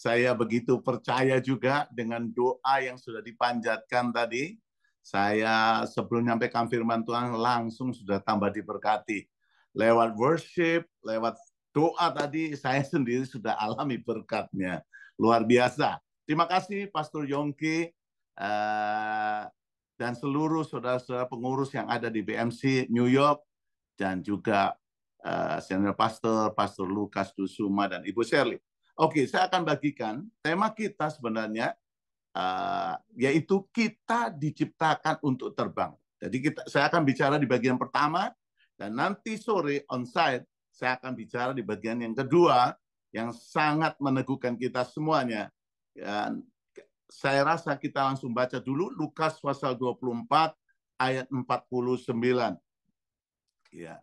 Saya begitu percaya juga dengan doa yang sudah dipanjatkan tadi. Saya sebelum nyampaikan firman Tuhan langsung sudah tambah diberkati. Lewat worship, lewat doa tadi, saya sendiri sudah alami berkatnya. Luar biasa. Terima kasih Pastor Yongki dan seluruh saudara-saudara pengurus yang ada di BMC New York, dan juga Senior Pastor Lukas Dusuma dan Ibu Shirley. Oke, saya akan bagikan tema kita sebenarnya, yaitu kita diciptakan untuk terbang. Jadi saya akan bicara di bagian pertama, dan nanti sore on-site saya akan bicara di bagian yang kedua, yang sangat meneguhkan kita semuanya. Dan saya rasa kita langsung baca dulu Lukas pasal 24 ayat 49. Ya.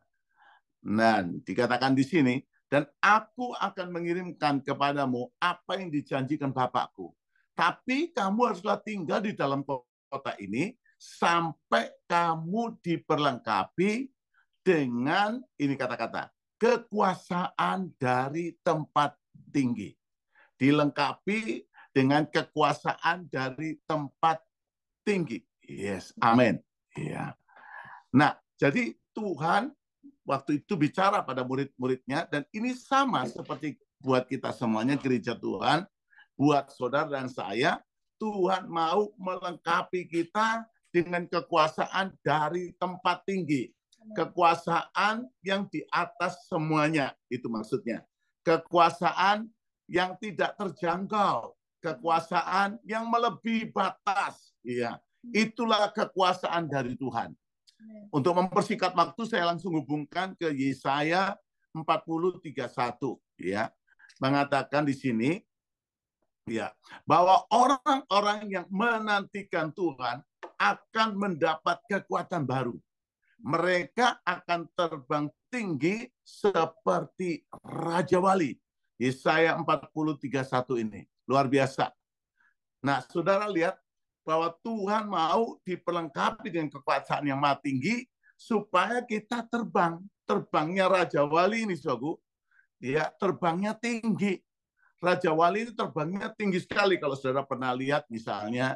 Nah, dikatakan di sini, dan aku akan mengirimkan kepadamu apa yang dijanjikan Bapakku. Tapi kamu haruslah tinggal di dalam kota ini sampai kamu diperlengkapi dengan, ini kata-kata, kekuasaan dari tempat tinggi. Dilengkapi dengan kekuasaan dari tempat tinggi. Yes, amin. Ya. Nah, jadi Tuhan waktu itu bicara pada murid-muridnya, dan ini sama seperti buat kita semuanya, gereja Tuhan, buat saudara dan saya, Tuhan mau melengkapi kita dengan kekuasaan dari tempat tinggi. Kekuasaan yang di atas semuanya, itu maksudnya. Kekuasaan yang tidak terjangkau, kekuasaan yang melebihi batas. Ya, itulah kekuasaan dari Tuhan. Untuk mempersingkat waktu, saya langsung hubungkan ke Yesaya 40:31, ya. Mengatakan di sini, ya, bahwa orang-orang yang menantikan Tuhan akan mendapat kekuatan baru. Mereka akan terbang tinggi seperti Raja Wali. Yesaya 40:31 ini luar biasa. Nah, saudara lihat bahwa Tuhan mau diperlengkapi dengan kekuasaan yang maha tinggi supaya kita terbang. Terbangnya Raja Wali ini, saudaraku, ya, terbangnya tinggi. Raja Wali itu terbangnya tinggi sekali. Kalau saudara pernah lihat misalnya,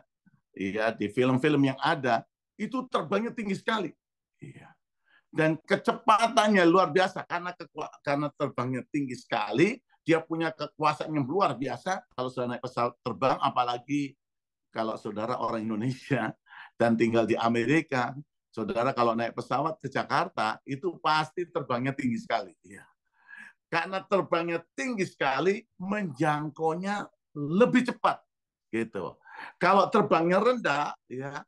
ya, di film-film yang ada, itu terbangnya tinggi sekali. Ya. Dan kecepatannya luar biasa karena terbangnya tinggi sekali. Dia punya kekuasaan yang luar biasa. Kalau saudara naik pesawat terbang, apalagi kalau saudara orang Indonesia dan tinggal di Amerika, saudara kalau naik pesawat ke Jakarta, itu pasti terbangnya tinggi sekali. Ya. Karena terbangnya tinggi sekali, menjangkaunya lebih cepat. Gitu. Kalau terbangnya rendah, ya,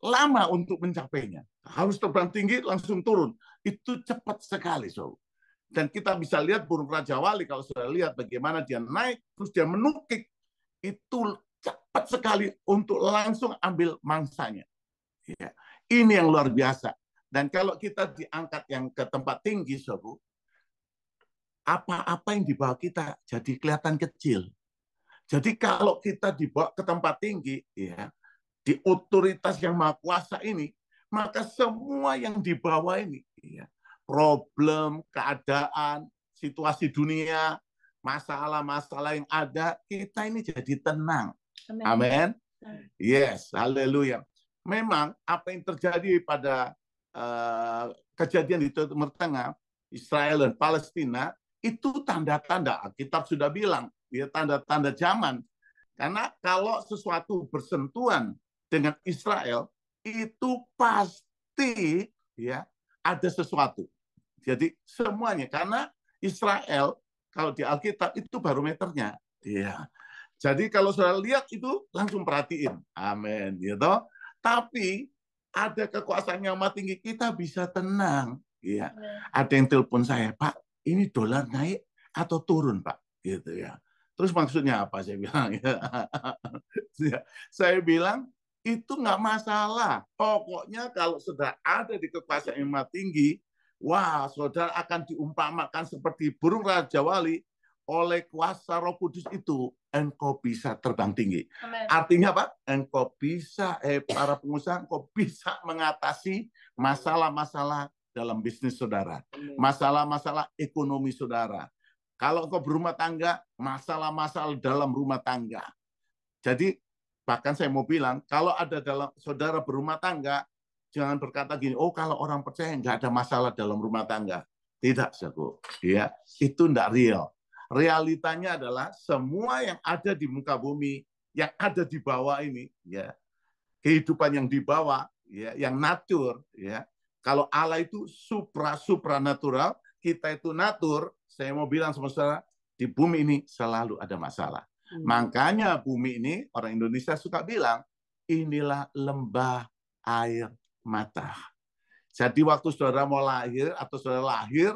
lama untuk mencapainya. Harus terbang tinggi, langsung turun. Itu cepat sekali, so. Dan kita bisa lihat burung Raja Wali, kalau sudah lihat bagaimana dia naik, terus dia menukik, itu cepat sekali untuk langsung ambil mangsanya. Ya. Ini yang luar biasa. Dan kalau kita diangkat yang ke tempat tinggi, Sobu, apa-apa yang dibawa kita jadi kelihatan kecil. Jadi kalau kita dibawa ke tempat tinggi, ya, di otoritas yang maha kuasa ini, maka semua yang dibawa ini, ya, problem, keadaan, situasi dunia, masalah-masalah yang ada, kita ini jadi tenang. Amin. Yes, haleluya. Memang apa yang terjadi pada kejadian di Timur Tengah, Israel dan Palestina, itu tanda-tanda, Alkitab sudah bilang, ya, tanda-tanda zaman. Karena kalau sesuatu bersentuhan dengan Israel, itu pasti, ya, ada sesuatu. Jadi semuanya, karena Israel kalau di Alkitab itu barometernya. Ya. Jadi kalau sudah lihat itu langsung perhatiin. Amin. Gitu. Tapi ada kekuasaan yang maha tinggi, kita bisa tenang. Ya. Ada yang telepon saya, Pak, ini dolar naik atau turun, Pak? Gitu ya. Terus maksudnya apa? Saya bilang. Ya. Saya bilang, itu nggak masalah. Pokoknya kalau sudah ada di kekuasaan yang maha tinggi, wah, saudara akan diumpamakan seperti burung Raja Wali. Oleh kuasa Roh Kudus itu, engkau bisa terbang tinggi. Amen. Artinya apa? Engkau bisa, para pengusaha, engkau bisa mengatasi masalah-masalah dalam bisnis saudara. Masalah-masalah ekonomi saudara. Kalau kau berumah tangga, masalah-masalah dalam rumah tangga. Jadi bahkan saya mau bilang, kalau ada dalam saudara berumah tangga, jangan berkata gini, oh kalau orang percaya nggak ada masalah dalam rumah tangga. Tidak, saudara. Ya, itu nggak real. Realitanya adalah semua yang ada di muka bumi, yang ada di bawah ini, ya, kehidupan yang di bawah, ya, yang natur, ya. Kalau Allah itu supranatural, kita itu natur. Saya mau bilang sama saudara, di bumi ini selalu ada masalah. Makanya bumi ini, orang Indonesia suka bilang, inilah lembah air mata. Jadi waktu saudara mau lahir atau saudara lahir,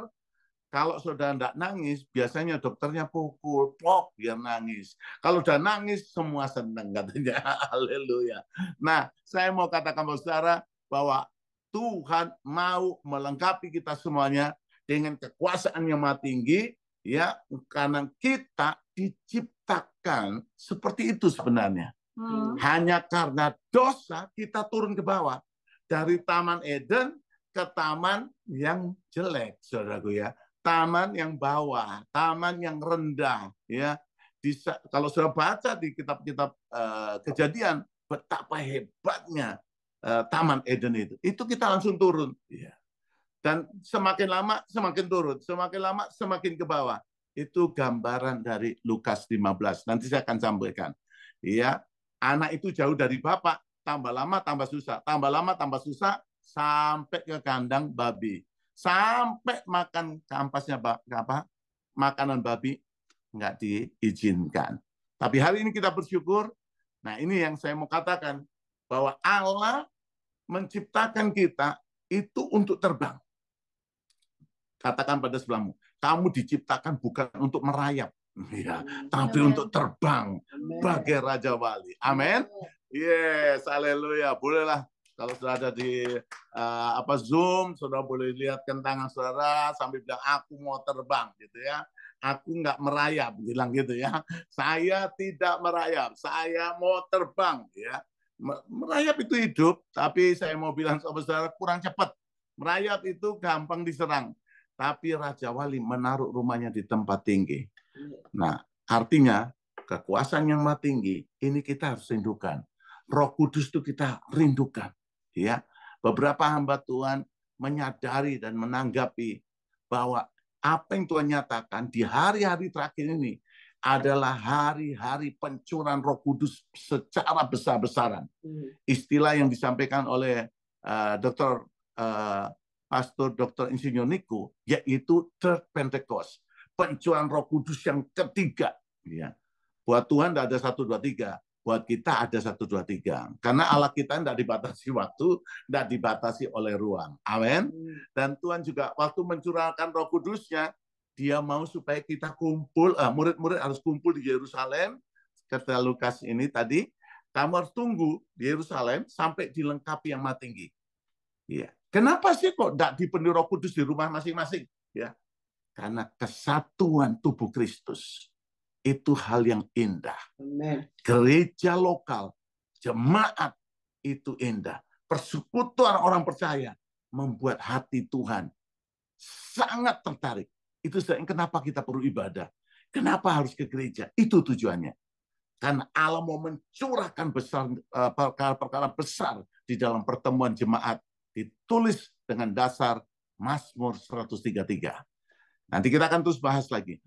kalau saudara tidak nangis, biasanya dokternya pukul, pok, biar nangis. Kalau udah nangis, semua senang katanya. Haleluya. Nah, saya mau katakan kepada saudara bahwa Tuhan mau melengkapi kita semuanya dengan kekuasaan yang maha tinggi, ya, karena kita diciptakan seperti itu sebenarnya. Hanya karena dosa kita turun ke bawah dari Taman Eden ke taman yang jelek, saudaraku ya. Taman yang bawah, taman yang rendah, ya. Kalau sudah baca di kitab-kitab Kejadian, betapa hebatnya Taman Eden itu kita langsung turun, ya. Dan semakin lama semakin turun, semakin lama semakin ke bawah. Itu gambaran dari Lukas 15. Nanti saya akan sampaikan, ya. Anak itu jauh dari bapak, tambah lama tambah susah, tambah lama tambah susah, sampai ke kandang babi. Sampai makan kampasnya makanan babi nggak diizinkan. Tapi hari ini kita bersyukur. Nah, ini yang saya mau katakan, bahwa Allah menciptakan kita itu untuk terbang. Katakan pada sebelahmu, kamu diciptakan bukan untuk merayap, ya, tapi untuk terbang bagai Raja Wali. Amin. Yes, haleluya. Bolehlah kalau sudah ada di Zoom, saudara boleh lihatkan tangan saudara sambil bilang, aku mau terbang, gitu ya. Aku nggak merayap, bilang gitu ya. Saya tidak merayap, saya mau terbang, ya. Merayap itu hidup, tapi saya mau bilang sama saudara, kurang cepat. Merayap itu gampang diserang, tapi Raja Wali menaruh rumahnya di tempat tinggi. Nah, artinya kekuasaan yang maha tinggi ini kita harus rindukan. Roh Kudus itu kita rindukan, ya. Beberapa hamba Tuhan menyadari dan menanggapi bahwa apa yang Tuhan nyatakan di hari-hari terakhir ini adalah hari-hari pencurahan Roh Kudus secara besar-besaran. Istilah yang disampaikan oleh Dr. Pastor Dr. Insinyur Niko, yaitu Third Pentecost, pencurahan Roh Kudus yang ketiga. Ya. Buat Tuhan tidak ada 1, 2, 3. Buat kita ada 1, 2, 3. Karena Allah kita tidak dibatasi waktu, tidak dibatasi oleh ruang. Amin. Dan Tuhan juga waktu mencurahkan Roh Kudusnya, Dia mau supaya kita kumpul, murid-murid harus kumpul di Yerusalem. Kata Lukas ini tadi, kamu harus tunggu di Yerusalem sampai dilengkapi yang maha tinggi. Ya. Kenapa sih kok tidak dipenuhi Roh Kudus di rumah masing-masing? Ya, karena kesatuan tubuh Kristus itu hal yang indah. Amen. Gereja lokal, jemaat itu indah. Persekutuan orang percaya membuat hati Tuhan sangat tertarik. Itu kenapa kita perlu ibadah. Kenapa harus ke gereja? Itu tujuannya. Karena Allah mau mencurahkan perkara-perkara besar di dalam pertemuan jemaat, ditulis dengan dasar Mazmur 133. Nanti kita akan terus bahas lagi.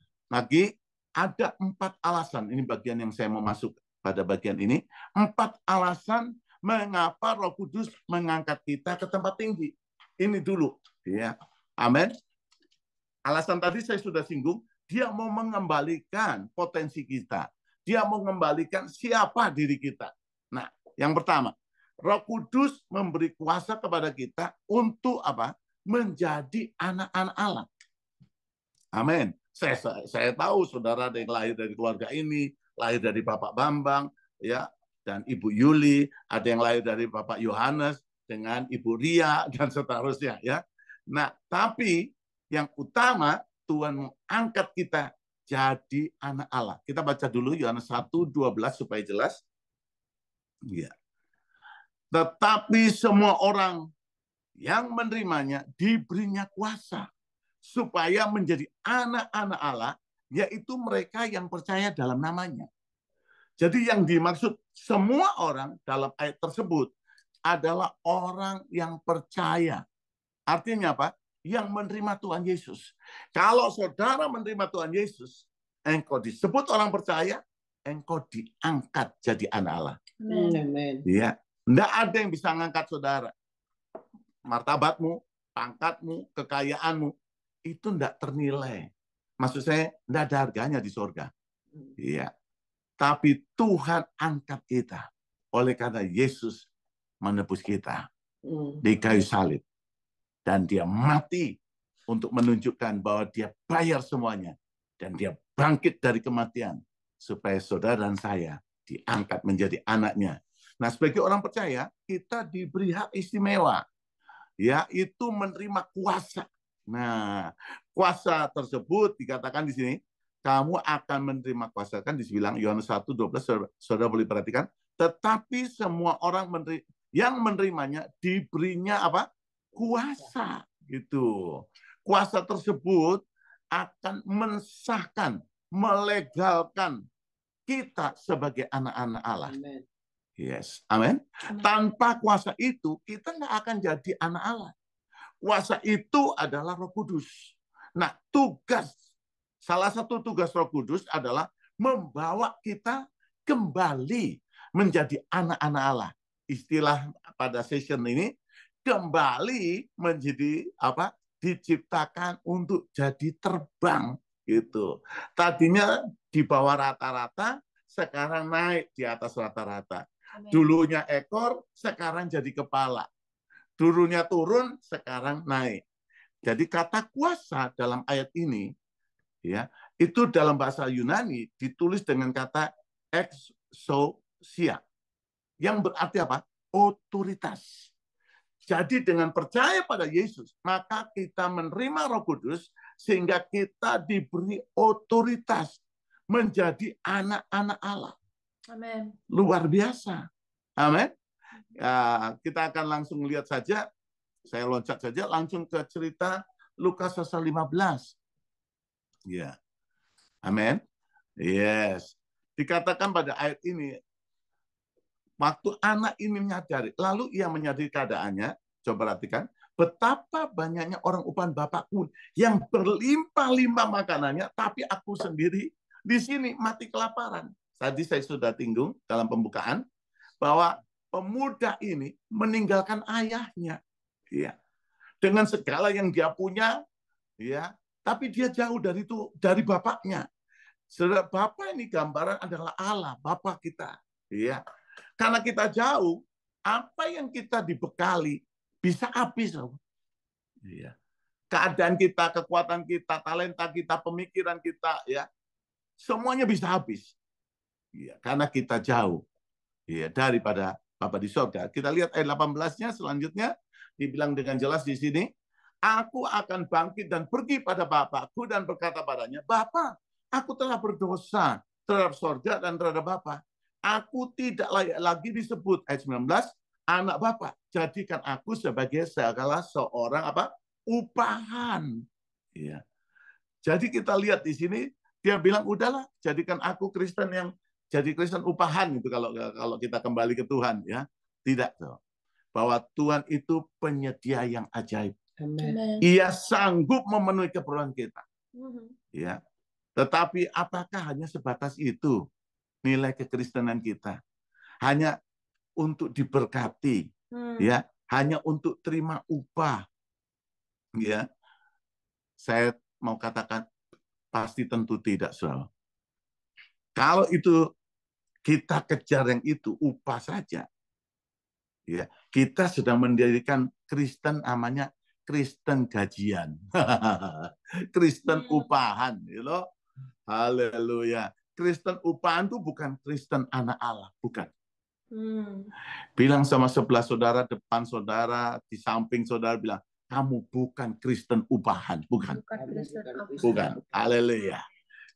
Ada 4 alasan, ini bagian yang saya mau masuk pada bagian ini. 4 alasan mengapa Roh Kudus mengangkat kita ke tempat tinggi. Ini dulu, ya. Amin. Alasan tadi saya sudah singgung, Dia mau mengembalikan potensi kita. Dia mau mengembalikan siapa diri kita. Nah, yang pertama, Roh Kudus memberi kuasa kepada kita untuk apa? Menjadi anak-anak Allah. Amin. Saya tahu saudara ada yang lahir dari keluarga ini, lahir dari Bapak Bambang, ya, dan Ibu Yuli, ada yang lahir dari Bapak Yohanes dengan Ibu Ria dan seterusnya, ya. Nah, tapi yang utama Tuhan mengangkat kita jadi anak Allah. Kita baca dulu Yohanes 1:12 supaya jelas. Ya. Tetapi semua orang yang menerimanya diberinya kuasa supaya menjadi anak-anak Allah, yaitu mereka yang percaya dalam namanya. Jadi yang dimaksud semua orang dalam ayat tersebut adalah orang yang percaya. Artinya apa? Yang menerima Tuhan Yesus. Kalau saudara menerima Tuhan Yesus, engkau disebut orang percaya, engkau diangkat jadi anak Allah. Amen. Ya, enggak ada yang bisa mengangkat saudara. Martabatmu, pangkatmu, kekayaanmu itu enggak ternilai. Maksud saya, enggak ada harganya di surga. Iya. Tapi Tuhan angkat kita oleh karena Yesus menebus kita di kayu salib. Dan dia mati untuk menunjukkan bahwa dia bayar semuanya. Dan dia bangkit dari kematian. Supaya saudara dan saya diangkat menjadi anaknya. Nah, sebagai orang percaya, kita diberi hak istimewa. Yaitu menerima kuasa. Nah, kuasa tersebut dikatakan di sini, kamu akan menerima kuasa. Kan dibilang Yohanes 1:12, saudara boleh perhatikan. Tetapi semua orang yang menerimanya diberinya apa? Kuasa. Gitu. Kuasa tersebut akan mensahkan, melegalkan kita sebagai anak-anak Allah. Amen. Yes, amin. Tanpa kuasa itu, kita nggak akan jadi anak Allah. Kuasa itu adalah Roh Kudus. Nah, salah satu tugas Roh Kudus adalah membawa kita kembali menjadi anak-anak Allah. Istilah pada session ini, kembali menjadi apa? Diciptakan untuk jadi terbang gitu. Tadinya di bawah rata-rata, sekarang naik di atas rata-rata. Dulunya ekor, sekarang jadi kepala. Dulunya turun, sekarang naik. Jadi kata kuasa dalam ayat ini, ya, itu dalam bahasa Yunani ditulis dengan kata exousia, yang berarti apa? Otoritas. Jadi dengan percaya pada Yesus, maka kita menerima Roh Kudus sehingga kita diberi otoritas menjadi anak-anak Allah. Amin. Luar biasa. Amin. Ya, kita akan langsung lihat saja. Saya loncat saja langsung ke cerita Lukas pasal 15. Ya. Amin. Yes. Dikatakan pada ayat ini, waktu anak ini menyadari, lalu ia menyadari keadaannya, coba perhatikan, betapa banyaknya orang upahan Bapakku yang berlimpah-limpah makanannya, tapi aku sendiri di sini mati kelaparan. Tadi saya sudah tinggung dalam pembukaan, bahwa pemuda ini meninggalkan ayahnya. Ya. Dengan segala yang dia punya, ya, tapi dia jauh dari bapaknya. Saudara, Bapak ini gambaran adalah Allah, Bapak kita. Ya. Karena kita jauh, apa yang kita dibekali bisa habis. Ya. Keadaan kita, kekuatan kita, talenta kita, pemikiran kita, ya, semuanya bisa habis. Ya, karena kita jauh, ya, daripada Bapa di surga. Kita lihat ayat 18-nya selanjutnya, dibilang dengan jelas di sini, aku akan bangkit dan pergi pada Bapakku dan berkata padanya, Bapa, aku telah berdosa terhadap surga dan terhadap Bapa. Aku tidak layak lagi disebut, ayat 19, anak Bapa. Jadikan aku sebagai segala seorang apa? Upahan. Ya. Jadi kita lihat di sini, dia bilang, udahlah, jadikan aku Kristen yang jadi Kristen upahan itu kalau kita kembali ke Tuhan, ya. Tidak, bahwa Tuhan itu penyedia yang ajaib. Amen. Ia sanggup memenuhi keperluan kita. Ya. Tetapi apakah hanya sebatas itu nilai kekristenan kita? Hanya untuk diberkati, ya, hanya untuk terima upah. Ya. Saya mau katakan pasti tentu tidak, Saudara. Kalau itu kita kejar yang itu upah saja, ya, kita sedang mendirikan Kristen namanya Kristen gajian, Kristen upahan, you know? Haleluya. Kristen upahan itu bukan Kristen anak Allah, bukan. Bilang sama sebelah saudara, depan saudara, di samping saudara, bilang, kamu bukan Kristen upahan, bukan. Bukan. Haleluya.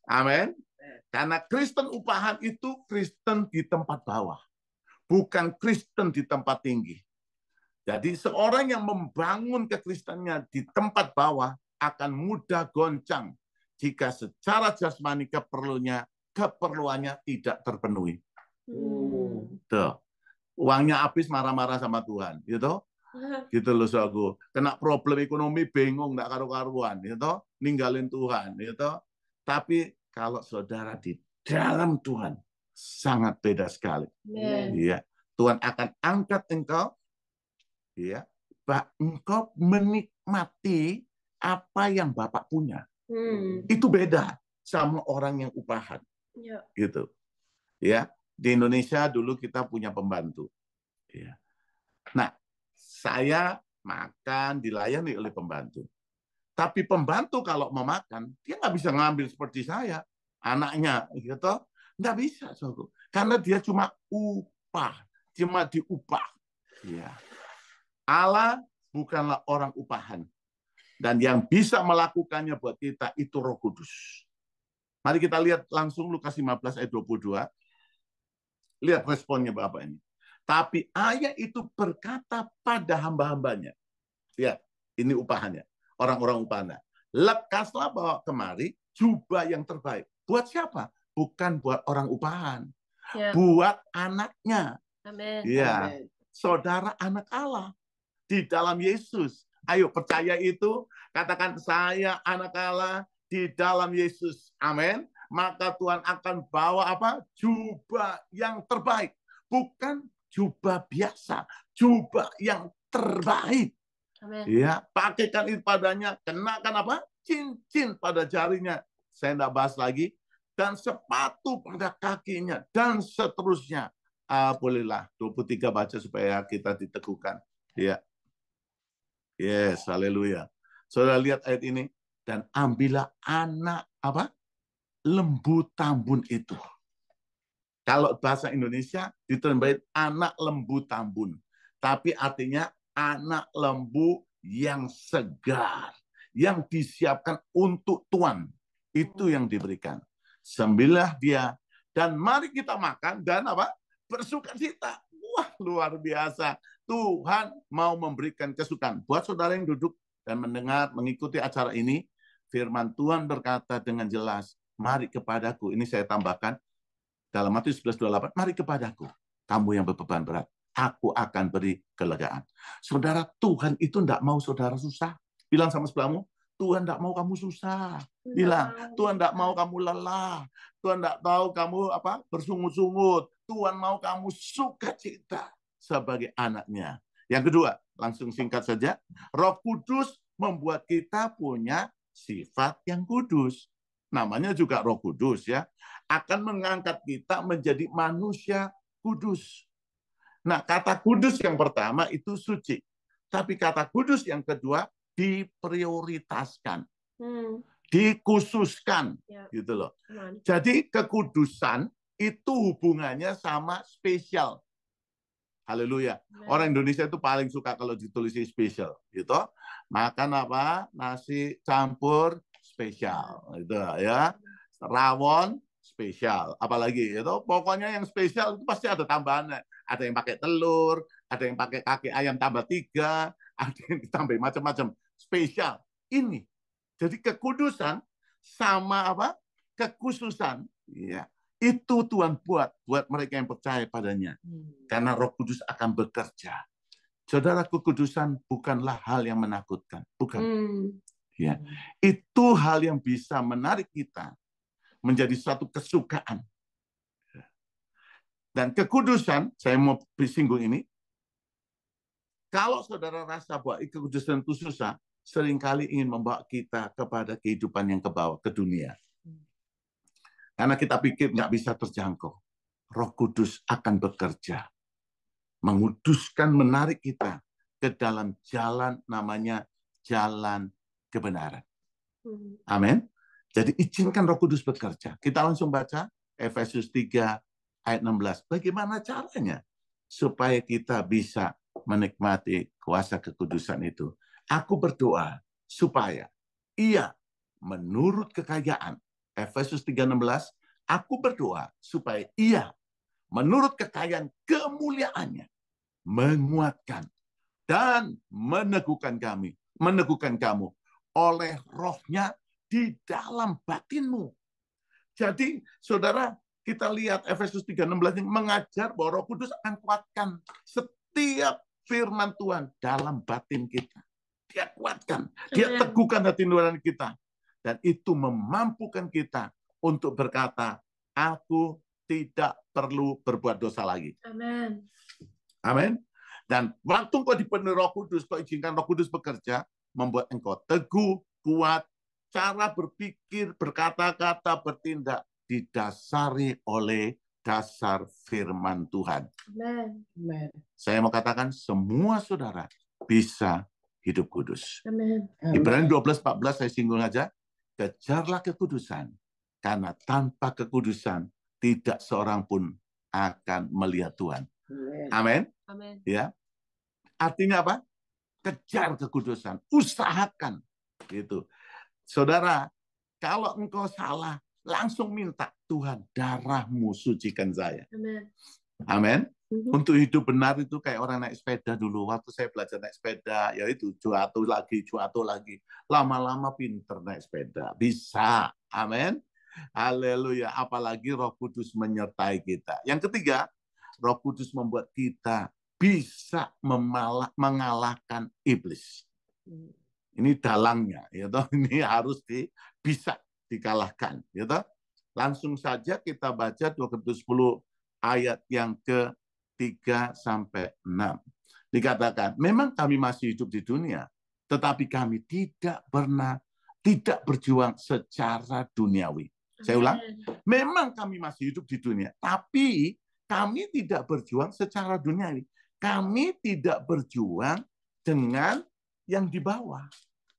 Amin. Karena Kristen upahan itu Kristen di tempat bawah, bukan Kristen di tempat tinggi. Jadi seorang yang membangun kekristenannya di tempat bawah akan mudah goncang jika secara jasmani keperluannya tidak terpenuhi. Tuh. Uangnya habis marah-marah sama Tuhan, gitu. Gitu loh saudaraku. Kena problem ekonomi bingung enggak karu-karuan, gitu. Ninggalin Tuhan, gitu. Tapi kalau saudara di dalam Tuhan sangat beda sekali. Iya. Tuhan akan angkat engkau, ya. Engkau menikmati apa yang Bapak punya. Itu beda sama orang yang upahan. Gitu. Ya, di Indonesia dulu kita punya pembantu. Ya. Nah, saya makan dilayani oleh pembantu. Tapi pembantu kalau mau makan, dia nggak bisa ngambil seperti saya, anaknya, gitu. Nggak bisa, saudara. Karena dia cuma diupah. Ya. Allah bukanlah orang upahan. Dan yang bisa melakukannya buat kita itu Roh Kudus. Mari kita lihat langsung Lukas 15 ayat 22. Lihat responnya Bapak ini. Tapi ayah itu berkata pada hamba-hambanya. Lihat, ini upahannya. Orang-orang upahannya. Lekaslah bawa kemari jubah yang terbaik. Buat siapa? Bukan buat orang upahan. Buat anaknya. Amin. Ya, saudara anak Allah di dalam Yesus. Ayo percaya itu, katakan saya anak Allah di dalam Yesus. Amin. Maka Tuhan akan bawa apa? Jubah yang terbaik. Bukan jubah biasa, jubah yang terbaik. Amin. Ya, pakaikan itu padanya, kenakan apa? Cincin pada jarinya. Saya tidak bahas lagi. Dan sepatu pada kakinya dan seterusnya. Bolehlah 23 baca supaya kita diteguhkan. Ya. Yes, haleluya. Saudara lihat ayat ini, dan ambillah anak apa? Lembu tambun itu. Kalau bahasa Indonesia diterjemahin anak lembu tambun. Tapi artinya anak lembu yang segar, yang disiapkan untuk Tuhan. Itu yang diberikan. Sembilah dia dan mari kita makan dan apa? Bersukacita. Wah, luar biasa. Tuhan mau memberikan kesukaan. Buat saudara yang duduk dan mendengar, mengikuti acara ini, firman Tuhan berkata dengan jelas, mari kepadaku. Ini saya tambahkan, dalam Matius 11:28, mari kepadaku, kamu yang berbeban berat. Aku akan beri kelegaan. Saudara, Tuhan itu tidak mau saudara susah. Bilang sama sebelahmu, Tuhan tidak mau kamu susah. Bilang, Tuhan tidak mau kamu lelah. Tuhan tidak tahu kamu apa bersungut-sungut. Tuhan mau kamu sukacita sebagai anaknya. Yang kedua, langsung singkat saja. Roh Kudus membuat kita punya sifat yang kudus. Namanya juga Roh Kudus ya. Akan mengangkat kita menjadi manusia kudus. Nah, kata kudus yang pertama itu suci. Tapi kata kudus yang kedua diprioritaskan. Dikhususkan. Gitu loh. Jadi kekudusan itu hubungannya sama spesial. Haleluya. Orang Indonesia itu paling suka kalau ditulis spesial, gitu. Makan apa? Nasi campur spesial, gitu ya. Rawon spesial, apalagi itu. Pokoknya yang spesial itu pasti ada tambahannya. Ada yang pakai telur, ada yang pakai kaki ayam tambah 3, ada yang ditambah macam-macam. Spesial. Ini. Jadi kekudusan sama apa? Kekhususan, ya. Itu Tuhan buat mereka yang percaya padanya. Karena Roh Kudus akan bekerja. Saudara, kekudusan bukanlah hal yang menakutkan. Bukan. Ya. Itu hal yang bisa menarik kita menjadi suatu kesukaan. Dan kekudusan, saya mau singgung ini, kalau saudara rasa bahwa kekudusan itu susah, seringkali ingin membawa kita kepada kehidupan yang ke bawah, ke dunia. Karena kita pikir nggak bisa terjangkau. Roh Kudus akan bekerja. Menguduskan, menarik kita ke dalam jalan namanya jalan kebenaran. Amin. Jadi izinkan Roh Kudus bekerja. Kita langsung baca Efesus 3 ayat 16. Bagaimana caranya supaya kita bisa menikmati kuasa kekudusan itu? Aku berdoa supaya ia menurut kekayaan Efesus 3:16, aku berdoa supaya ia menurut kekayaan kemuliaannya menguatkan dan meneguhkan kamu oleh rohnya di dalam batinmu. Jadi, saudara, kita lihat Efesus 3:16 ini mengajar bahwa Roh Kudus akan kuatkan setiap firman Tuhan dalam batin kita. Dia kuatkan, dia teguhkan hati nurani kita. Dan itu memampukan kita untuk berkata, aku tidak perlu berbuat dosa lagi. Amin. Amin. Dan waktu engkau dipenuhi Roh Kudus, kau izinkan Roh Kudus bekerja, membuat engkau teguh, kuat, cara berpikir, berkata-kata, bertindak didasari oleh dasar firman Tuhan. Amin. Saya mau katakan semua saudara bisa hidup kudus. Amin. Ibrani 12:14 saya singgung aja. Kejarlah kekudusan, karena tanpa kekudusan tidak seorang pun akan melihat Tuhan. Amin. Amin. Ya. Artinya apa? Kejar kekudusan, usahakan gitu. Saudara, kalau engkau salah, langsung minta, Tuhan, darahmu sucikan saya. Amin. Amin. Untuk hidup benar itu kayak orang naik sepeda dulu. Waktu saya belajar naik sepeda, ya itu jatuh lagi. Lama-lama pinter naik sepeda. Bisa. Amin. Haleluya. Apalagi Roh Kudus menyertai kita. Yang ketiga, Roh Kudus membuat kita bisa mengalahkan iblis. Ini dalangnya, ya toh. Ini harus bisa dikalahkan, ya toh. Langsung saja kita baca 2 Korintus 10 ayat yang ke-3 sampai 6. Dikatakan, memang kami masih hidup di dunia, tetapi kami tidak berjuang secara duniawi. Saya ulang, memang kami masih hidup di dunia, tapi kami tidak berjuang secara duniawi. Kami tidak berjuang dengan yang di bawah.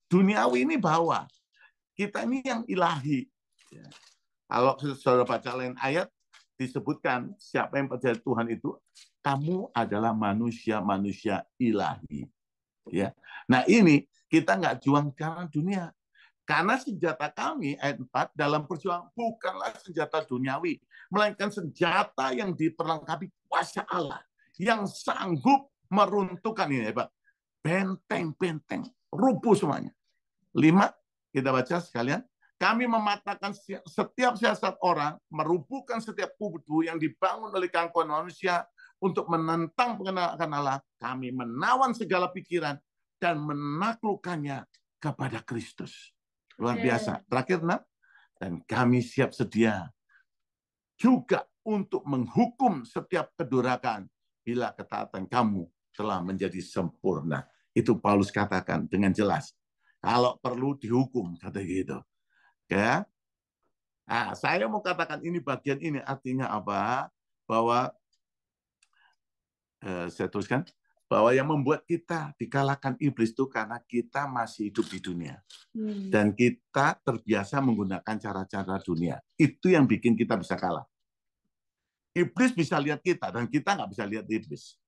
Duniawi ini bawah. Kita ini yang ilahi. Kalau saudara baca lain ayat, disebutkan siapa yang percaya Tuhan itu, kamu adalah manusia-manusia ilahi. Ya. Nah ini, kita nggak juang karena dunia. Karena senjata kami, ayat 4, dalam perjuangan bukanlah senjata duniawi, melainkan senjata yang diperlengkapi kuasa Allah, yang sanggup meruntuhkan ini, hebat. Benteng-benteng, rubuh semuanya. 5, kita baca sekalian. Kami mematahkan setiap siasat orang, merubuhkan setiap kubu yang dibangun oleh gangguan manusia untuk menentang pengenalan Allah. Kami menawan segala pikiran dan menaklukkannya kepada Kristus. Luar biasa. Terakhir, 6. Dan kami siap sedia juga untuk menghukum setiap kedurhakaan bila ketaatan kamu telah menjadi sempurna. Itu Paulus katakan dengan jelas. Kalau perlu dihukum, kata gitu. Ya. Nah, saya mau katakan ini bagian ini artinya apa? Bahwa saya tuliskan bahwa yang membuat kita dikalahkan iblis itu karena kita masih hidup di dunia. Dan kita terbiasa menggunakan cara-cara dunia. Itu yang bikin kita bisa kalah. Iblis bisa lihat kita dan kita nggak bisa lihat iblis.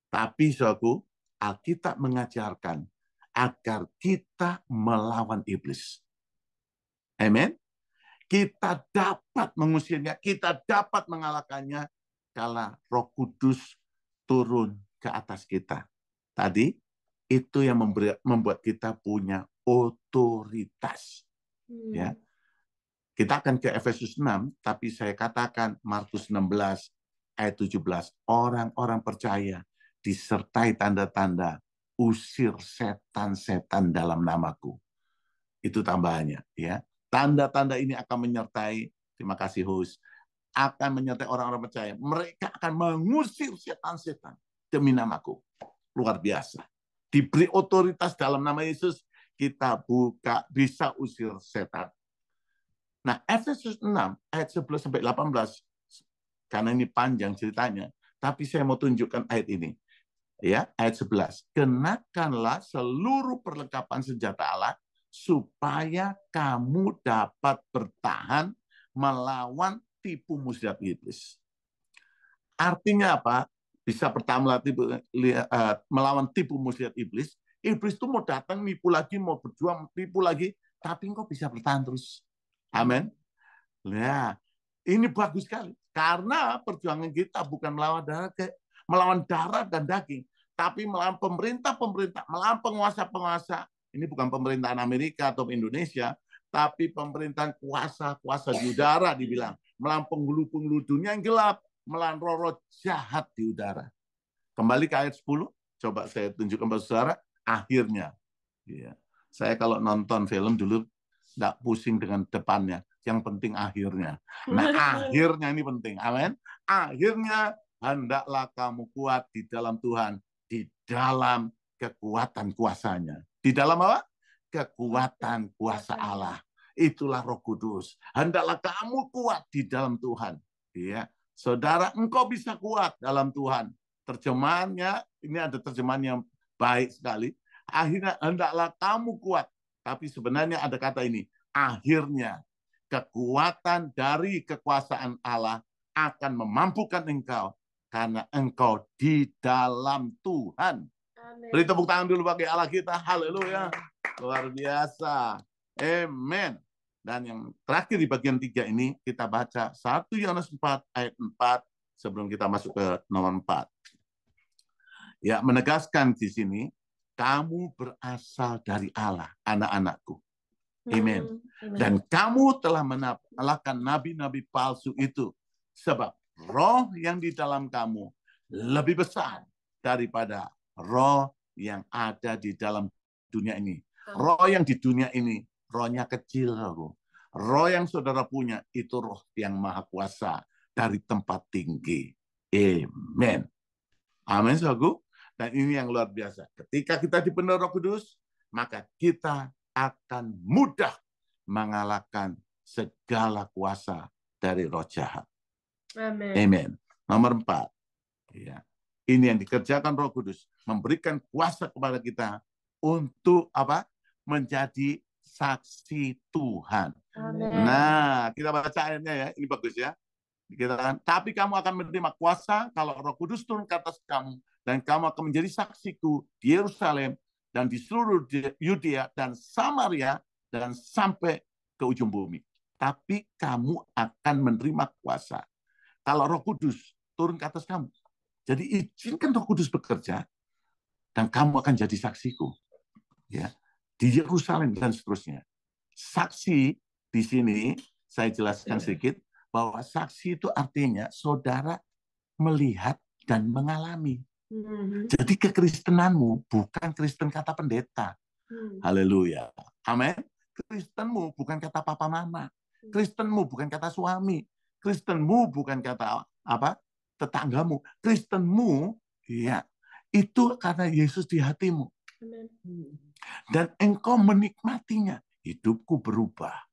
Tapi saudaraku, Alkitab mengajarkan agar kita melawan iblis. Amin. Kita dapat mengusirnya, kita dapat mengalahkannya kalau Roh Kudus turun ke atas kita. Tadi itu yang membuat kita punya otoritas. Ya. Kita akan ke Efesus 6, tapi saya katakan Markus 16 ayat 17, orang-orang percaya disertai tanda-tanda, usir setan-setan dalam namaku. Itu tambahannya, ya. Tanda-tanda ini akan menyertai, terima kasih host, akan menyertai orang-orang percaya. Mereka akan mengusir setan-setan demi namaku. Luar biasa. Diberi otoritas dalam nama Yesus, kita bisa usir setan. Nah, Efesus 6 ayat 11 sampai 18, karena ini panjang ceritanya, tapi saya mau tunjukkan ayat ini. Ya, ayat 11. Kenakanlah seluruh perlengkapan senjata Allah supaya kamu dapat bertahan melawan tipu muslihat iblis. Artinya apa? Bisa pertama melawan tipu muslihat iblis. Iblis itu mau datang, nipu lagi, mau berjuang, nipu lagi, tapi engkau bisa bertahan terus. Amin. Nah, ini bagus sekali. Karena perjuangan kita bukan melawan darah dan daging, tapi melawan pemerintah-pemerintah, melawan penguasa-penguasa, Ini bukan pemerintahan Amerika atau Indonesia, tapi pemerintahan kuasa-kuasa di udara dibilang. Melawan penghulu-penghulu dunia yang gelap, melawan roh-roh jahat di udara. Kembali ke ayat 10, coba saya tunjukkan kepada saudara, akhirnya. Ya. Saya kalau nonton film dulu, nggak pusing dengan depannya, yang penting akhirnya. Nah, akhirnya ini penting, amin. Akhirnya, hendaklah kamu kuat di dalam Tuhan, di dalam kekuatan kuasanya. Di dalam apa? Kekuatan kuasa Allah. Itulah Roh Kudus. Hendaklah kamu kuat di dalam Tuhan. Ya, saudara, engkau bisa kuat dalam Tuhan. Terjemahannya, ini ada terjemahan yang baik sekali. Akhirnya hendaklah kamu kuat. Tapi sebenarnya ada kata ini. Akhirnya kekuatan dari kekuasaan Allah akan memampukan engkau. Karena engkau di dalam Tuhan. Amen. Beri tepuk tangan dulu bagi Allah kita. Haleluya. Luar biasa. Amen. Dan yang terakhir di bagian 3 ini, kita baca 1 Yohanes 4 ayat 4 sebelum kita masuk ke nomor 4. Ya, menegaskan di sini, kamu berasal dari Allah, anak-anakku. Amen. Dan kamu telah mengalahkan nabi-nabi palsu itu. Sebab roh yang di dalam kamu lebih besar daripada roh yang ada di dalam dunia ini. Roh yang di dunia ini, rohnya kecil. Roh yang saudara punya, itu roh yang maha kuasa dari tempat tinggi. Amen. Amin, saudaraku. Dan ini yang luar biasa. Ketika kita dipenuhi Roh Kudus, maka kita akan mudah mengalahkan segala kuasa dari roh jahat. Amen. Amen. Nomor 4. Ya. Ini yang dikerjakan Roh Kudus, memberikan kuasa kepada kita untuk apa? Menjadi saksi Tuhan. Amen. Nah, kita baca ayatnya ya. Ini bagus ya. Dikatakan, tapi kamu akan menerima kuasa kalau Roh Kudus turun ke atas kamu, dan kamu akan menjadi saksiku di Yerusalem dan di seluruh Yudea dan Samaria dan sampai ke ujung bumi. Tapi kamu akan menerima kuasa kalau Roh Kudus turun ke atas kamu. Jadi izinkan Roh Kudus bekerja dan kamu akan jadi saksiku. Ya, di Yerusalem dan seterusnya. Saksi di sini saya jelaskan sedikit bahwa saksi itu artinya saudara melihat dan mengalami. Jadi kekristenanmu bukan Kristen kata pendeta. Haleluya. Amin. Kristenmu bukan kata papa mama. Kristenmu bukan kata suami. Kristenmu bukan kata apa? Tetanggamu. Kristenmu ya itu karena Yesus di hatimu. Dan engkau menikmatinya. Hidupku berubah.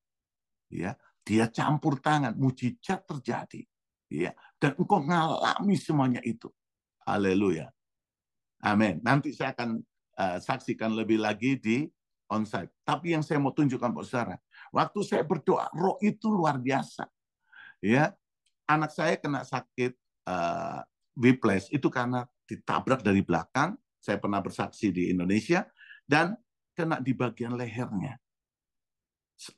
Ya, dia campur tangan, mujizat terjadi. Ya, dan engkau ngalami semuanya itu. Haleluya. Amin. Nanti saya akan saksikan lebih lagi di onsite. Tapi yang saya mau tunjukkan Pak Saudara, waktu saya berdoa, roh itu luar biasa. Ya, anak saya kena sakit whiplash itu karena ditabrak dari belakang. Saya pernah bersaksi di Indonesia dan kena di bagian lehernya.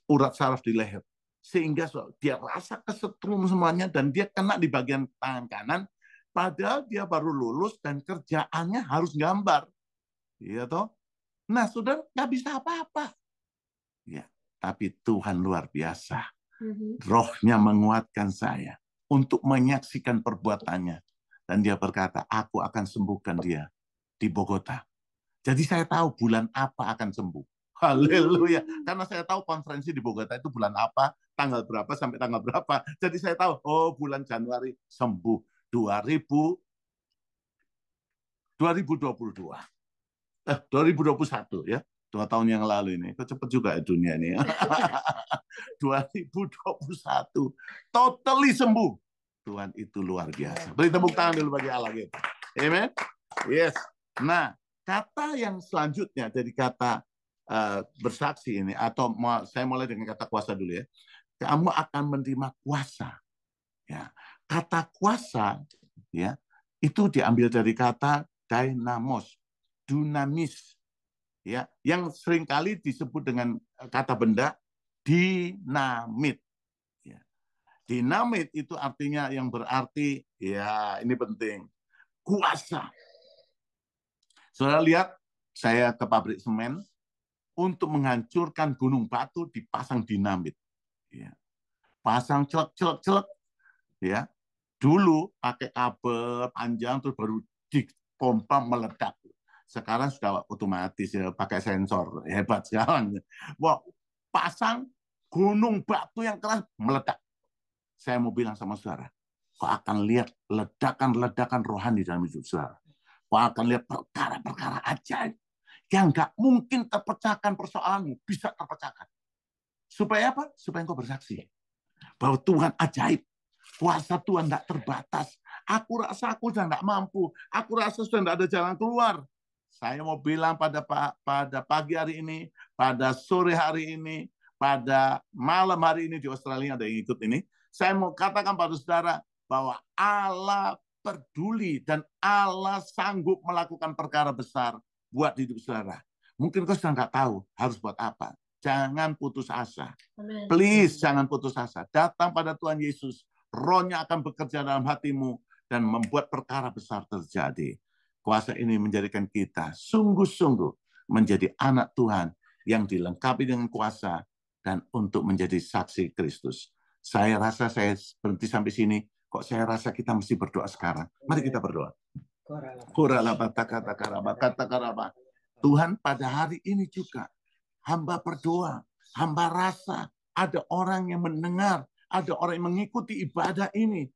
Urat saraf di leher. Sehingga dia rasa kesetrum semuanya dan dia kena di bagian tangan kanan. Padahal dia baru lulus dan kerjaannya harus gambar. Iya toh? Nah, saudara nggak bisa apa-apa. Ya, tapi Tuhan luar biasa. Rohnya menguatkan saya untuk menyaksikan perbuatannya. Dan dia berkata, aku akan sembuhkan dia di Bogota. Jadi saya tahu bulan apa akan sembuh. Haleluya. Karena saya tahu konferensi di Bogota itu bulan apa, tanggal berapa sampai tanggal berapa. Jadi saya tahu, oh bulan Januari sembuh. 2022. 2021 ya. 2 tahun yang lalu ini. Kok cepat juga ya dunia ini. 2021. Totally sembuh. Tuhan itu luar biasa. Beri tepuk tangan dulu bagi Allah kita. Amen. Yes. Nah, kata yang selanjutnya dari kata bersaksi ini, atau saya mulai dengan kata kuasa dulu ya. Kamu akan menerima kuasa. Ya. Kata kuasa ya itu diambil dari kata dynamos, dunamis, ya, yang seringkali disebut dengan kata benda dinamit. Ya. Dinamit itu artinya yang berarti ya ini penting kuasa. Saudara lihat saya ke pabrik semen untuk menghancurkan gunung batu dipasang dinamit. Ya. Pasang celek, ya. Dulu pakai kabel panjang terus baru dipompa meledak. Sekarang sudah otomatis ya, pakai sensor. Hebat sekarang. Wah, pasang gunung batu yang keras meledak. Saya mau bilang sama saudara, kau akan lihat ledakan-ledakan rohani dalam hidup saudara. Kau akan lihat perkara-perkara ajaib yang nggak mungkin terpecahkan persoalanmu, bisa terpecahkan. Supaya apa? Supaya engkau bersaksi bahwa Tuhan ajaib. Kuasa Tuhan tidak terbatas. Aku rasa aku sudah tidak mampu. Aku rasa sudah tidak ada jalan keluar. Saya mau bilang pada pagi hari ini, pada sore hari ini, pada malam hari ini di Australia ada yang ikut ini. Saya mau katakan pada saudara bahwa Allah peduli dan Allah sanggup melakukan perkara besar buat hidup saudara. Mungkin kau sudah nggak tahu harus buat apa. Jangan putus asa. Please, jangan putus asa. Datang pada Tuhan Yesus. Roh-Nya akan bekerja dalam hatimu dan membuat perkara besar terjadi. Kuasa ini menjadikan kita sungguh-sungguh menjadi anak Tuhan yang dilengkapi dengan kuasa dan untuk menjadi saksi Kristus. Saya rasa saya berhenti sampai sini. Kok saya rasa kita mesti berdoa sekarang. Mari kita berdoa. Tuhan, pada hari ini juga hamba berdoa, hamba rasa ada orang yang mendengar, ada orang yang mengikuti ibadah ini.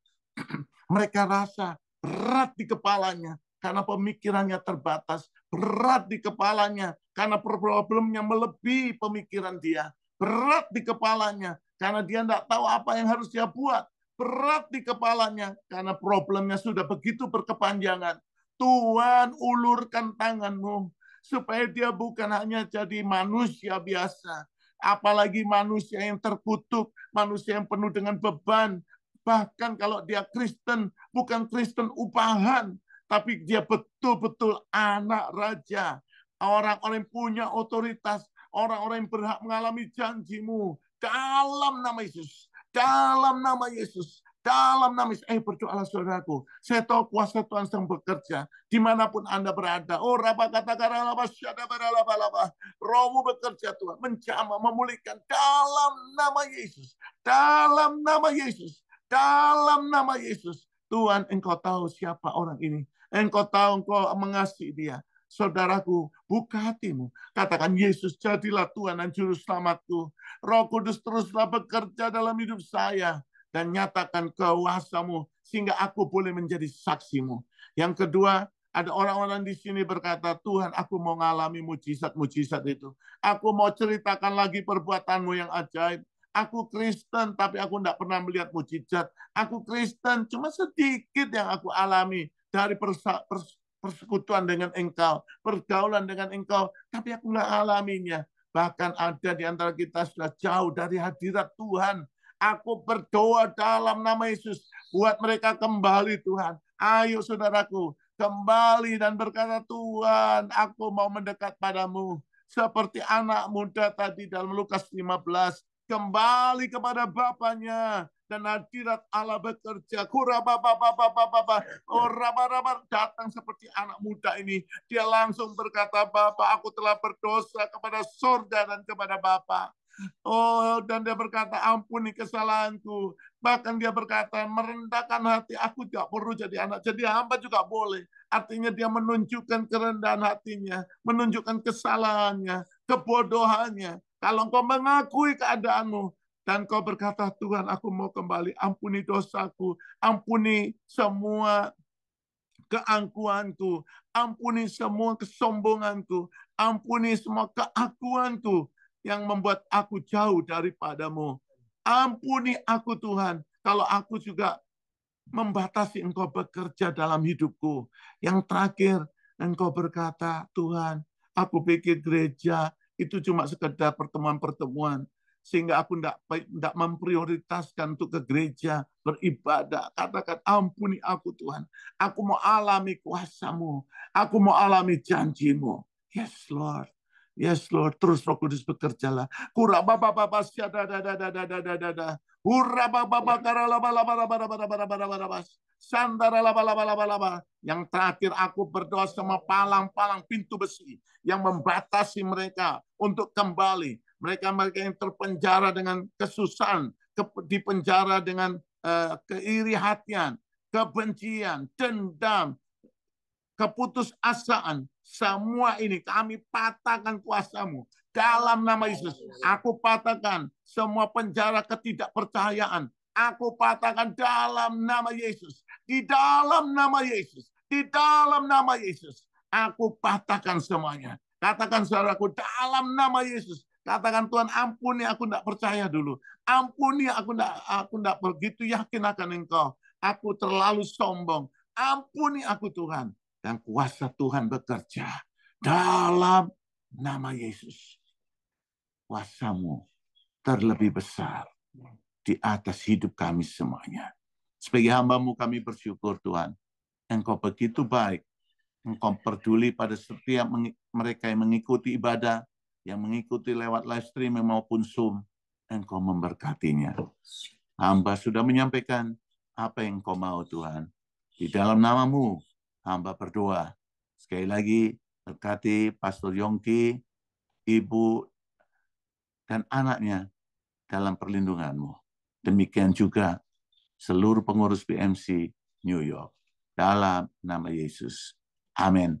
Mereka rasa berat di kepalanya karena pemikirannya terbatas, berat di kepalanya karena problemnya melebihi pemikiran dia, berat di kepalanya karena dia tidak tahu apa yang harus dia buat, berat di kepalanya karena problemnya sudah begitu berkepanjangan. Tuhan, ulurkan tangan-Mu supaya dia bukan hanya jadi manusia biasa, apalagi manusia yang terkutuk, manusia yang penuh dengan beban. Bahkan kalau dia Kristen, bukan Kristen upahan, tapi dia betul-betul anak raja. Orang-orang yang punya otoritas, orang-orang yang berhak mengalami janji-Mu. Dalam nama Yesus, dalam nama Yesus, dalam nama Yesus. Berdoalah saudaraku. Saya tahu kuasa Tuhan sedang bekerja dimanapun Anda berada. Oh, Rabba kata karalaba syada baralaba. Rohmu bekerja Tuhan, menjamah, memulihkan dalam nama Yesus. Dalam nama Yesus. Dalam nama Yesus. Tuhan, Engkau tahu siapa orang ini. Engkau tahu Engkau mengasihi dia. Saudaraku, buka hatimu. Katakan, Yesus, jadilah Tuhan dan Juru Selamatku. Roh Kudus teruslah bekerja dalam hidup saya. Dan nyatakan kuasa-Mu sehingga aku boleh menjadi saksi-Mu. Yang kedua, ada orang-orang di sini berkata, Tuhan, aku mau mengalami mujizat-mujizat itu. Aku mau ceritakan lagi perbuatan-Mu yang ajaib. Aku Kristen, tapi aku tidak pernah melihat mujizat. Aku Kristen, cuma sedikit yang aku alami dari persekutuan dengan Engkau, pergaulan dengan Engkau, tapi aku tidak alaminya. Bahkan ada di antara kita sudah jauh dari hadirat Tuhan. Aku berdoa dalam nama Yesus, buat mereka kembali Tuhan. Ayo saudaraku, kembali dan berkata, Tuhan, aku mau mendekat padamu. Seperti anak muda tadi dalam Lukas 15, kembali kepada bapaknya. Dan hadirat Allah bekerja. Datang seperti anak muda ini. Dia langsung berkata, Bapak, aku telah berdosa kepada surga dan kepada Bapak. Oh, dan dia berkata, ampuni kesalahanku. Bahkan dia berkata, merendahkan hati, aku tidak perlu jadi anak. Jadi hamba juga boleh. Artinya dia menunjukkan kerendahan hatinya, menunjukkan kesalahannya, kebodohannya. Kalau engkau mengakui keadaanmu, dan kau berkata, Tuhan, aku mau kembali, ampuni dosaku, ampuni semua keangkuhanku, ampuni semua kesombonganku, ampuni semua keakuanku, yang membuat aku jauh daripadamu. Ampuni aku Tuhan, kalau aku juga membatasi Engkau bekerja dalam hidupku. Yang terakhir, Engkau berkata, Tuhan, aku pikir gereja itu cuma sekedar pertemuan-pertemuan, sehingga aku tidak memprioritaskan untuk ke gereja, beribadah. Katakan, ampuni aku Tuhan. Aku mau alami kuasa-Mu. Aku mau alami janji-Mu. Yes, Lord. Yes, Lord. Terus Roh Kudus bekerjalah. Kurababababasya-da-da-da-da-da-da-da-da. Urabababakara-laba-laba-laba-laba-laba-laba-laba. Sandara-laba-laba-laba-laba. Yang terakhir aku berdoa sama palang-palang pintu besi yang membatasi mereka untuk kembali. Mereka-mereka yang terpenjara dengan kesusahan, dipenjara dengan keiri hatian, kebencian, dendam, keputusasaan, semua ini kami patahkan kuasa-Mu. Dalam nama Yesus, aku patahkan semua penjara ketidakpercayaan. Aku patahkan dalam nama Yesus. Di dalam nama Yesus. Di dalam nama Yesus. Aku patahkan semuanya. Katakan saudaraku, dalam nama Yesus. Katakan, Tuhan, ampuni aku tidak percaya dulu. Ampuni aku tidak begitu yakin akan Engkau. Aku terlalu sombong. Ampuni aku, Tuhan. Dan kuasa Tuhan bekerja dalam nama Yesus. Kuasa-Mu terlebih besar di atas hidup kami semuanya. Sebagai hamba-Mu kami bersyukur, Tuhan. Engkau begitu baik. Engkau peduli pada setiap mereka yang mengikuti ibadah, yang mengikuti lewat live streaming maupun Zoom. Engkau memberkatinya. Hamba sudah menyampaikan apa yang Engkau mau, Tuhan. Di dalam nama-Mu, hamba berdoa. Sekali lagi, berkati Pastor Yongki, ibu, dan anaknya dalam perlindungan-Mu. Demikian juga seluruh pengurus BMC New York. Dalam nama Yesus. Amin.